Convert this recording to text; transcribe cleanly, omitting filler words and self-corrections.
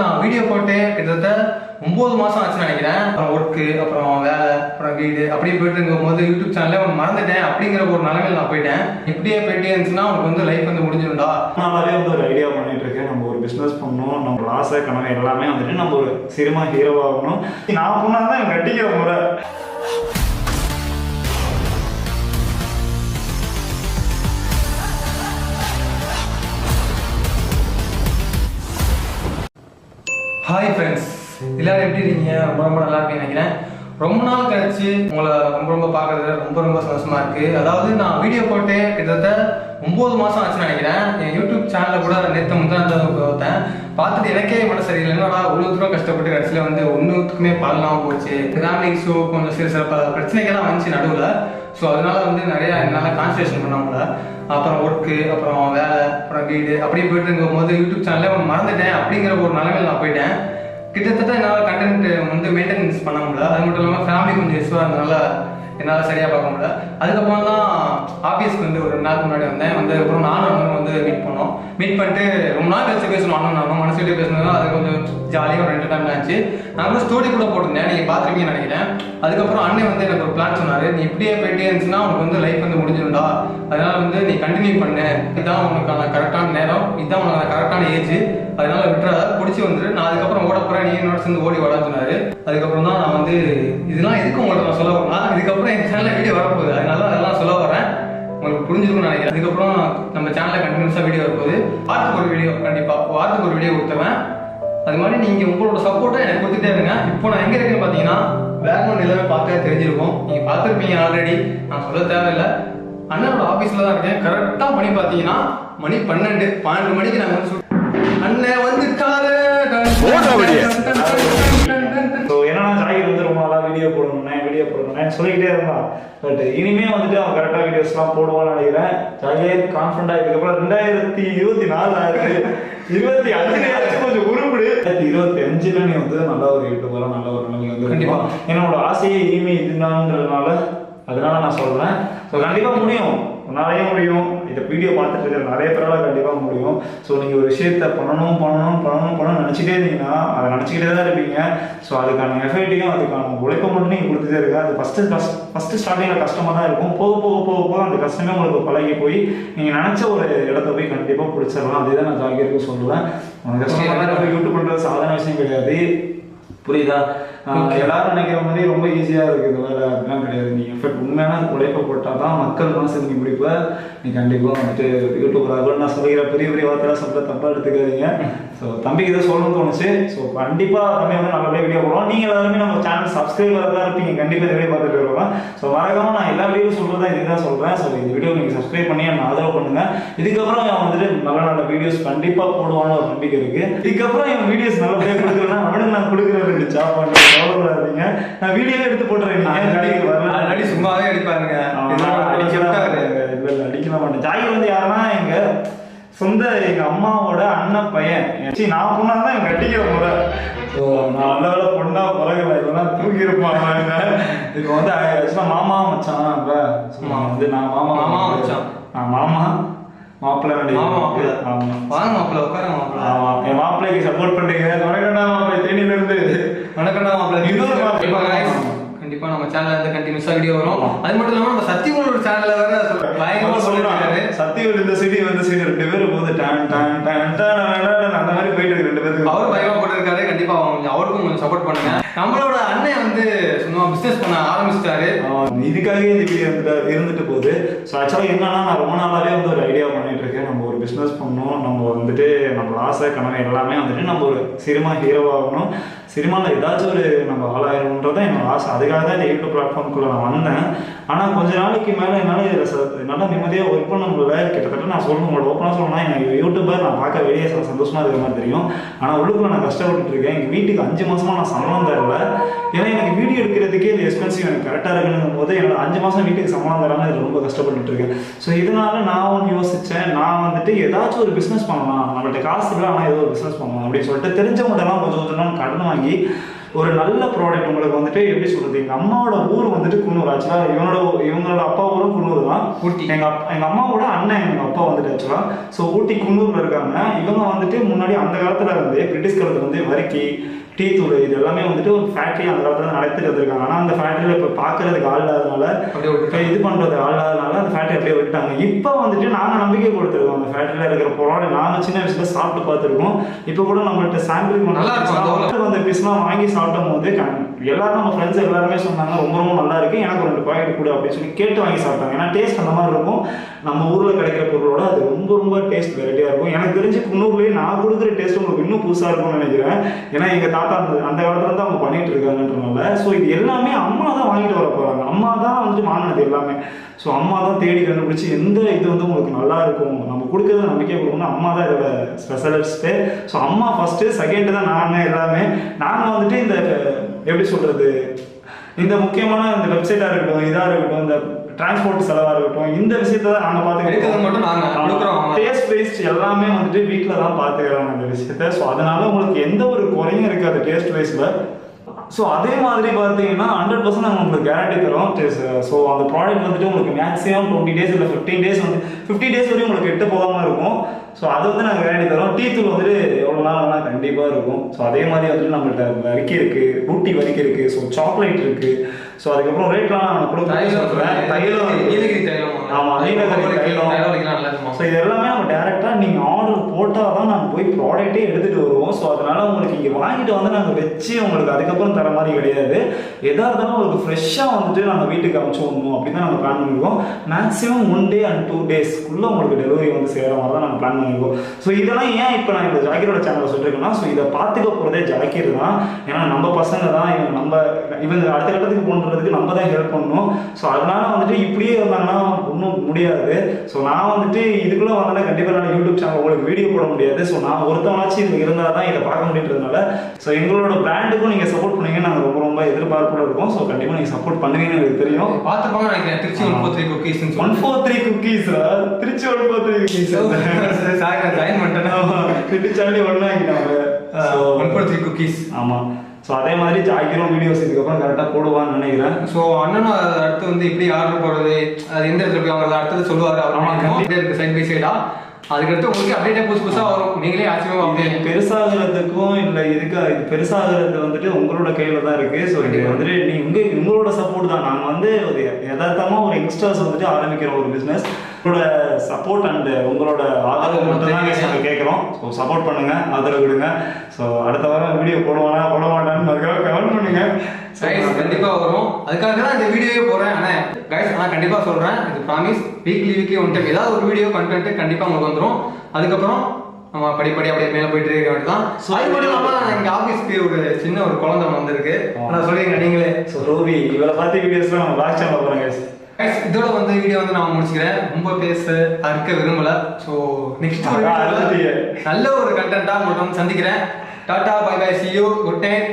நான் வீடியோ போட்டு கிட்டத்தட்ட 9 மாதம் ஆச்சுன்னு நினைக்கிறேன். அப்புறம் ஒர்க்கு, அப்புறம் வேலை, அப்புறம் வீடு அப்படி போயிட்டு இருக்கும்போது யூடியூப் சேனலே அவன் மறந்துட்டேன் அப்படிங்கிற ஒரு நிலைமையில் நான் போயிட்டேன். இப்படியே போயிட்டே இருந்துச்சுன்னா அவனுக்கு வந்து லைஃப் வந்து முடிஞ்சிடும்டா. நாளாவே வந்து ஒரு ஐடியா பண்ணிட்டு இருக்கேன். நம்ம ஒரு பிஸ்னஸ் பண்ணணும், நம்ம ஆசை கனவு எல்லாமே வந்துட்டு நம்ம ஒரு சினிமா ஹீரோவாகணும். நான் பண்ணாதான் எனக்கு கட்டிக்கிற முறை. ஹாய் ஃப்ரெண்ட்ஸ், எல்லாரும் எப்படி இருக்கீங்க? ரொம்ப நல்லா இருப்பீங்கன்னு நினைக்கிறேன். ரொம்ப நாள் கழிச்சு உங்களை ரொம்ப பார்க்கறது ரொம்ப சந்தோஷமா இருக்கு. அதாவது நான் வீடியோ போட்டு கிட்டத்தட்ட 9 மாதம் ஆச்சுன்னு நினைக்கிறேன். என் யூடியூப் சேனலில் கூட நேற்று முந்தானத்தை பார்த்தேன். பார்த்துட்டு எனக்கே மனசு சரியில்லை. என்னடா இவ்வளோ தூரம் கஷ்டப்பட்டு கடைசியில் வந்து ஒன்றுத்துக்குமே பலனாக போச்சு. ஃபேமிலி இஷ்யூ கொஞ்சம் சில பிரச்சனைகள்லாம் வந்துச்சு நடுவில். ஸோ அதனால வந்து நிறையா என்னால் கான்சன்ட்ரேஷன் பண்ண முடியல. அப்புறம் ஒர்க்கு, அப்புறம் வேலை, அப்புறம் வீடு அப்படி போயிட்டு இருக்கும்போது யூடியூப் சேனலே அவன் மறந்துட்டேன் அப்படிங்கிற ஒரு நிலைமையில் நான் போயிட்டேன். கிட்டத்தட்ட என்னால் கண்டென்ட் வந்து மெயின்டெனன்ஸ் பண்ண முடியல. அது மட்டும் இல்லாமல் ஃபேமிலி கொஞ்சம் இஷ்யூவாக இருந்தனால என்னால் சரியாக பார்க்க முடியல. அதுக்கப்புறம் தான் ஆஃபீஸ்க்கு வந்து ஒரு 2 நாள் முன்னாடி வந்தேன். அதுக்கப்புறம் நானும் வந்து மீட் பண்ணிட்டு ரொம்ப நாள் கழிச்சு பேசணும். நானும் மனசு விட்டு பேசணும். அது கொஞ்சம் ஜாலியாக ஒரு 2 டைம் ஆச்சு. நான் கூட ஸ்டோரி கூட போட்டிருந்தேன், நீங்கள் பார்த்துருக்கீங்கன்னு நினைக்கிறேன். அதுக்கப்புறம் அண்ணன் வந்து எனக்கு ஒரு பிளான் சொன்னார். நீ இப்படியே போயிட்டே இருந்துச்சுன்னா உனக்கு வந்து லைஃப் வந்து முடிஞ்சிடும்டா. அதனால வந்து நீ கண்டினியூ பண்ணு. இதுதான் உனக்கான கரெக்டான நேரம், இதுதான் உனக்கான கரெக்டான ஏஜ். அதனால விட்டுறாத, பிடிச்சி வந்துட்டு நான் அதுக்கப்புறம் ஓட போகிறேன், நீ என்னோட சேர்ந்து ஓடி வாடான்னு சொன்னார். அதுக்கப்புறம் தான் நான் வந்து இதெல்லாம் எதுக்கு உங்கள்கிட்ட நான் சொல்ல வரேன். இதுக்கப்புறம் என் சேனலில் வீடியோ வரப்போகுது, அதெல்லாம் சொல்ல வரேன். உங்களுக்கு புரிஞ்சிருக்கும்னு நினைக்கிறேன். அதுக்கப்புறம் நம்ம சேனலில் கண்டினியூஸாக வீடியோ வரும்போது வாரத்துக்கு ஒரு வீடியோ, கண்டிப்பாக வாரத்துக்கு ஒரு வீடியோ கொடுத்துருவேன். அது மாதிரி நீங்கள் உங்களோட சப்போர்ட்டை எனக்கு கொடுத்துட்டே இருங்க. இப்போ நான் எங்கே இருக்கேன்னு பார்த்தீங்கன்னா பேக்ரவுண்ட் எல்லாமே பார்த்தே தெரிஞ்சிருக்கும். நீங்கள் பார்த்துருப்பீங்க ஆல்ரெடி, நான் சொல்ல தேவையில்லை. அண்ணனோட ஆஃபீஸில் தான் இருக்கேன். கரெக்டாக மணி பார்த்தீங்கன்னா மணி 12 மணிக்கு நாங்கள் வந்து அண்ணன் வந்துட்டாரு. என்னன்னா ஜாகிர் வந்து ரொம்ப நாளாக வீடியோ போடணும்னு சொல்லிக்கிட்டே இருந்தான். பட் இனிமே வந்துட்டு அவன் கரெக்டாக வீடியோஸ்லாம் போடுவான்னு நினைக்கிறேன். ஜாகிர் கான்ஃபிடண்டாக இதுக்கப்புறம் 2024 ஆயிருக்கு. 25 கொஞ்சம் உருப்படு. 2025 நீ வந்து நல்ல ஒரு யூடியூபராக நல்ல ஒரு நிலைமை வந்து கண்டிப்பாக. என்னோட ஆசையே இனிமே இதுதான்றதுனால அதனால நான் சொல்றேன். ஸோ கண்டிப்பாக முடியும், உன்னாலேயே முடியும். இந்த வீடியோ பார்த்துட்டு இருக்கிற நிறைய பேரால் கண்டிப்பாக முடியும். ஸோ நீங்கள் ஒரு விஷயத்த பண்ணணும்னு நினச்சிட்டே இருந்தீங்கன்னா அதை நினச்சிக்கிட்டே தான் இருப்பீங்க. ஸோ அதுக்கான எஃபர்ட்டையும் அதுக்கான உழைப்பை மட்டும் நீங்கள் கொடுத்துட்டே இருக்க. அது ஃபஸ்ட்டு ஸ்டார்டிங்கில் கஷ்டமாக தான் இருக்கும். போக அந்த கஷ்டமே உங்களுக்கு பழகி போய் நீங்கள் நினச்ச ஒரு இடத்த போய் கண்டிப்பாக பிடிச்சிடலாம். அதே தான் நான் ஜாகிருக்கு சொல்லுவேன். உனக்கு கஷ்டமாக தான் யூடியூப் பண்ணுறது சாதாரண விஷயம் கிடையாது, புரியுதா? எல்லாரும் நினைக்கிற மாதிரி ரொம்ப ஈஸியாக இருக்குது, வேலை அப்படிலாம் கிடையாது. நீ எஃபர்ட் உண்மையான உழைப்பை போட்டால் தான் மக்கள் மனசுக்கு நீ பிடிப்ப. நீ கண்டிப்பாக வந்துட்டு யூடியூபராக நான் சொல்லிக்கிற பெரிய வார்த்தைலாம் சொல்ல தப்பாக எடுத்துக்காதீங்க. ஸோ தம்பிக்கு இதை சொல்லணும்னு தோணுச்சு. ஸோ கண்டிப்பாக எல்லாமே வந்து நல்லபடியாக வீடியோ போடுவோம். நீங்கள் எல்லாருமே நம்ம சேனல் சப்ஸ்கிரைபராக தான் இருப்பீங்க, கண்டிப்பாக இந்த வீடியோ பார்த்துட்டு வருவோம். ஸோ மறக்காம நான் எல்லா வீடியோ சொல்கிறதா இதுதான் சொல்கிறேன். ஸோ இந்த வீடியோ நீங்கள் சப்ஸ்கிரைப் பண்ணி என்ன ஆதரவு பண்ணுங்கள். இதுக்கப்புறம் அவன் வந்துட்டு நல்ல வீடியோஸ் கண்டிப்பாக போடுவான்னு ஒரு நம்பிக்கை இருக்குது. இதுக்கப்புறம் என் வீடியோஸ் நல்லபடியாக கொடுக்குறேன்னா அவனுக்கு நான் கொடுக்குறது ஜாப் பண்ணுறேன். நான் வீடியோ எடுத்து போட்டுறேன். நீங்க சும்மாவே அடிப்பாருங்க, அடிக்க மாட்டேன். ஜாகி வந்து யாருன்னா எங்க அம்மாவோட அண்ணன் பையன். நான் பொண்ணாதான் எனக்கு கட்டிக்கிற முறை. ஸோ நான் நல்ல வேலை பொண்ணா பழகல, இதெல்லாம் தூக்கி இருப்பாங்க. இப்போ வந்து ஆக்சுவலாக மாமா மச்சான். இப்போ வந்து நான் மாமா மச்சான், நான் மாப்பிள்ளை என் மாப்பிள்ளைக்கு சப்போர்ட் பண்றீங்க. வணக்கம்டா மாப்பிள்ளை, தேனியில இருந்து. வணக்கம்டா மாப்பிள்ளை. கண்டிப்பா நம்ம சேனல்ல இருந்து கண்டினியூஸா வீடியோ வரும். அது மட்டும் இல்லாம நம்ம சத்தியமோட சேனல்ல வேற பயங்கரமா சொல்லிருக்காரு. சத்தியம் இந்த சிடி வந்து சரி 2 பேரும் போது அந்த மாதிரி போயிட்டு இருக்கு 2 பேருக்கு. அவர் பயமா போட்டிருக்காரு. கண்டிப்பா அவருக்கும் கொஞ்சம் சப்போர்ட் பண்ணுங்க. நம்மளோட அண்ணன் வந்து சும்மா பிசினஸ் பண்ண ஆரம்பிச்சிட்டாரு. இதுக்காகவே இந்த வீடியோ இருந்துட்டு போகுது. ஸோ ஆக்சுவலாக என்னன்னா நான் ரொம்ப நாளாவே வந்து ஒரு ஐடியா பண்ணிட்டு இருக்கேன். நம்ம ஒரு பிஸ்னஸ் பண்ணணும், நம்ம வந்துட்டு நம்ம ஆசை கனவு எல்லாமே வந்துட்டு நம்ம ஒரு சினிமா ஹீரோவாகணும், சினிமாவில் ஏதாச்சும் ஒரு நம்ம ஆளாயிரம்ன்றதான் என்னோட ஆசை. அதுக்காக தான் இந்த யூடியூப் பிளாட்ஃபார்முக்குள்ள நான் வந்தேன். ஆனால் கொஞ்ச நாளைக்கு மேலே என்னால் நிம்மதியாக ஒர்க் பண்ண முடியல. கிட்டத்தட்ட நான் சொல்லணும், உங்களோட ஓப்பனாக சொல்லணும்னா எனக்கு யூடியூபர் நான் பார்க்க வெளியே சந்தோஷமாக இருக்கிற மாதிரி தெரியும். ஆனால் உள்ளுக்குள்ள நான் கஷ்டப்பட்டு இருக்கேன். எங்கள் வீட்டுக்கு 5 மாதமாக நான் சம்பளம் தரல. ஏன்னா எனக்கு வீடியோ எடுக்கிறதுக்கே இந்த எக்ஸ்பென்சிவ் எனக்கு கரெக்டாக இருக்குன்னு போது என்னோட 5 மாதம் வீட்டுக்கு சம்பளம் தராமல் இது ரொம்ப கஷ்டப்பட்டுட்டு இருக்கேன். ஸோ இதனால நான் ஒன்று யோசித்தேன், நான் வந்துட்டு ஏதாச்சும் ஒரு பிஸ்னஸ் பண்ணலாம், நம்மள்ட்ட காசு இல்லை ஆனால் ஏதோ ஒரு பிஸ்னஸ் பண்ணலாம் அப்படின்னு சொல்லிட்டு தெரிஞ்சவங்கள்டெல்லாம் கொஞ்சம் கொஞ்சம் கடன் வாங்கி ஒரு நல்ல ப்ராடக்ட் உங்களுக்கு வந்துட்டு எப்படி சொல்றது, எங்கள் அம்மாவோட ஊர் வந்துட்டு குன்னூர். ஆக்சுவலாக இவங்களோட அப்பா ஊரும் குன்னூர் தான். ஊட்டி எங்கள் அம்மாவோட அண்ணன் எங்கள் அப்பா வந்துட்டு ஆக்சுவலாக ஸோ ஊட்டி குன்னூரில் இருக்காங்க. இவங்க வந்துட்டு முன்னாடி அந்த காலத்தில் இருந்து பிரிட்டிஷ் காலத்தில் வந்து வரிக்கி டீ தூள் இது எல்லாமே வந்துட்டு ஒரு ஃபேக்ட்ரி அந்த காலத்தில் நடத்திட்டு வந்திருக்காங்க. ஆனால் அந்த ஃபேக்ட்ரியில் இப்போ பார்க்கறதுக்கு ஆள் இல்லாதனால இது பண்ணுறது ஆள் இல்லாதனால அந்த ஃபேக்ட்ரி அப்படியே விட்டாங்க. இப்போ வந்துட்டு நாங்கள் நம்பிக்கை கொடுத்துருக்கோம் அந்த ஃபேக்ட்ரியில் இருக்கிற ப்ராடக்ட். நாங்கள் சின்ன வயசுல சாப்பிட்டு பார்த்துருக்கோம். இப்போ கூட நம்மள்ட்ட சாம்பிள் அந்த பீஸ்லாம் வாங்கி சாப்பிடும் போது எல்லாரும் நம்ம ஃப்ரெண்ட்ஸ் எல்லாருமே சொன்னாங்க ரொம்ப ரொம்ப நல்லா இருக்கு, எனக்கு 2 பாக்கெட் கொடு அப்படின்னு சொல்லி கேட்டு வாங்கி சாப்பிட்டாங்க. ஏன்னா டேஸ்ட் அந்த மாதிரி இருக்கும், நம்ம ஊரில் கிடைக்கிற பொருளோட அது ரொம்ப ரொம்ப டேஸ்ட் வெரைட்டியாக இருக்கும். எனக்கு தெரிஞ்சு குன்னூர்லேயே நான் கொடுக்குற டேஸ்ட் உங்களுக்கு இன்னும் புதுசாக இருக்கும்னு நினைக்கிறேன். ஏன்னா எங்கள் தாத்தா அந்த காலத்துல இருந்து அவங்க பண்ணிட்டு இருக்காங்கன்றனால ஸோ இது எல்லாமே அம்மா தான் வாங்கிட்டு வர போறாங்க. அம்மா தான் வந்துட்டு வாங்கினது எல்லாமே. ஸோ அம்மா தான் தேடி கண்டுபிடிச்சி எந்த இது வந்து உங்களுக்கு நல்லா இருக்கும், நம்ம கொடுக்கறது நம்பிக்கை கொடுக்கணும். அம்மா தான் இதோட ஸ்பெஷலிஸ்ட்டு. ஸோ அம்மா ஃபர்ஸ்ட், செகண்ட் தான் நான் எல்லாமே. நாங்கள் வந்துட்டு இந்த எப்படி சொல்றது, இந்த முக்கியமான இந்த வெப்சைட்டாக இருக்கட்டும், இதாக இருக்கட்டும், இந்த டிரான்ஸ்போர்ட் செலவாக இருக்கட்டும், இந்த விஷயத்த தான் நாங்கள் பார்த்துக்கிறோம். டேஸ்ட் வைஸ் எல்லாமே வந்துட்டு வீட்டில் தான் பார்த்துக்கிறாங்க அந்த விஷயத்த. ஸோ அதனால உங்களுக்கு எந்த ஒரு குறையும் இருக்காது டேஸ்ட் வைஸில். ஸோ அதே மாதிரி பார்த்தீங்கன்னா 100% நாங்கள் உங்களுக்கு கேரண்டி தரோம். ஸோ அந்த ப்ராடக்ட் வந்துட்டு உங்களுக்கு மேக்ஸிமம் 20 days இல்லை 15 days வந்து 50 days வரையும் உங்களுக்கு கெட்டு போகாமல் இருக்கும். ஸோ அதை வந்து நாங்கள் கேரண்டி தரோம். டீ தூள் வந்துட்டு எவ்வளோ நாள் வேணால் கண்டிப்பாக இருக்கும். ஸோ அதே மாதிரி வந்துட்டு நம்மள்ட்ட வரிக்கி இருக்குது, ஊட்டி வரிக்கி இருக்குது, ஸோ சாக்லேட் இருக்குது. ஸோ அதுக்கப்புறம் ரேட்லாம் நான் கொடுக்குறேன். தைலம், ஆமாம் நீலகிரி தைலம். ஸோ இது எல்லாமே நம்ம டேரெக்டாக நீங்கள் ஆர்டர் போட்டால் தான் நாங்கள் போய் ப்ராடக்ட்டே எடுத்துகிட்டு வருவோம். ஸோ அதனால உங்களுக்கு இங்கே வாங்கிட்டு வந்து நாங்கள் வச்சு உங்களுக்கு அதுக்கப்புறம் தர மாதிரி கிடையாது. எதாக இருந்தாலும் உங்களுக்கு ஃப்ரெஷ்ஷாக வந்துட்டு நாங்கள் வீட்டுக்கு அனுப்பிச்சு விடணும் அப்படின்னு தான் நாங்கள் பிளான் பண்ணியிருக்கோம். மேக்ஸிமம் 1 day and 2 daysக்குள்ளே உங்களுக்கு டெலிவரி வந்து சேர மாதிரி தான் நாங்கள் பிளான் பண்ணியிருக்கோம். ஸோ இதெல்லாம் ஏன் இப்போ நான் இந்த ஜாக்கீரோட சேனலில் சொல்லியிருக்கேன்னா, ஸோ இதை பார்த்துக்க போகிறதே ஜாக்கீர் தான். ஏன்னா நம்ம பசங்க தான், இவங்க அடுத்த கட்டத்துக்கு போன்றதுக்கு நம்ம தான் ஹெல்ப் பண்ணணும். ஸோ அதனால வந்துட்டு இப்படியே இருந்தாங்கன்னா ஒன்றும் முடியாது. ஸோ நான் வந்துட்டு இதுக்குள்ளே வந்தேன்னா கண்டிப்பாக நான் யூடியூப் சேனல் உங்களுக்கு வீடியோ போட முடியாது. ஸோ நான் ஒருத்தவனாச்சும் இது இருந்தால் தான் இதை பார்க்க முடியுன்றதுனால ஸோ எங்களோட பிராண்டுக்கும் நீங்கள் சப்போர்ட் பண்ணுவீங்கன்னு நாங்கள் ரொம்ப ரொம்ப எதிர்பார்ப்போட இருக்கோம். ஸோ கண்டிப்பாக நீங்கள் சப்போர்ட் பண்ணுவீங்கன்னு எனக்கு தெரியும். பார்த்துப்பாங்க நினைக்கிறேன். Trichy 143 cookies 143 cookies Trichy 143 cookies sorry நான் ஜாயின் பண்ணிட்டேன். திருச்சாண்டி ஒன்றாக்கிட்டாங்க 143 குக்கீஸ். ஆமாம். ஸோ அதே மாதிரி ஜாக்கிரும் வீடியோஸ் இதுக்கப்புறம் கரெக்டாக போடுவான்னு நினைக்கிறேன். ஸோ அண்ணனும் அதை அடுத்து வந்து இப்படி ஆர்டர் போடுறது, அது எந்த இடத்துல போய் அவங்க அடுத்தது சொல்லுவார். அவர் சைட் பை சைடா அதுக்கடுத்து உங்களுக்கு அப்டேட்டே புதுசாக வரும். நீங்களே ஆச்சரியமாக பெருசாகிறதுக்கும் இல்லை இதுக்கு இது பெருசாகிறது வந்துட்டு உங்களோட கையில் தான் இருக்குது. ஸோ இது வந்துட்டு உங்களோட சப்போர்ட் தான். நாங்கள் வந்து ஒரு யதார்த்தமாக ஒரு யங்ஸ்டர்ஸ் வந்துட்டு ஆரம்பிக்கிற ஒரு பிஸ்னஸ். உங்களோட சப்போர்ட் அண்ட் உங்களோட ஆதரவு மட்டும் தான் நாங்கள் கேட்குறோம். ஸோ சப்போர்ட் பண்ணுங்கள், ஆதரவு கொடுங்க. ஸோ அடுத்த வாரம் வீடியோ போட மாட்டான்னு கமெண்ட் பண்ணுங்க. கண்டிப்பாக வரும். அதுக்காக தான் இந்த வீடியோவே போகிறேன். ஆனால் கண்டிப்பாக சொல்கிறேன், இது ப்ராமிஸ். வீக்லி ஒன் டைம் ஏதாவது ஒரு வீடியோ கண்டென்ட் கண்டிப்பாக உங்களுக்கு வந்துடும். அதுக்கப்புறம் நம்ம படிப்படி அப்படியே மேலே போயிட்டு இருக்க வேண்டியதான். அது மட்டும் இல்லாமல் எங்கள் ஆஃபீஸ்க்கு ஒரு சின்ன ஒரு குழந்தை வந்திருக்கு. நான் சொல்லிடுங்க நீங்களே. ஸோ ரோவி இவரை பார்த்து வீடியோஸ்லாம் நம்ம பிளாக் சேனல் போகிறாங்க. இதோட வந்து வீடியோ வந்து நான் முடிச்சுக்கிறேன். ரொம்ப அறுக்க விரும்பல. ஸோ நெக்ஸ்ட் நல்ல ஒரு கண்டென்ட்டாக மட்டும் சந்திக்கிறேன். Tata, bye bye, see you, good night.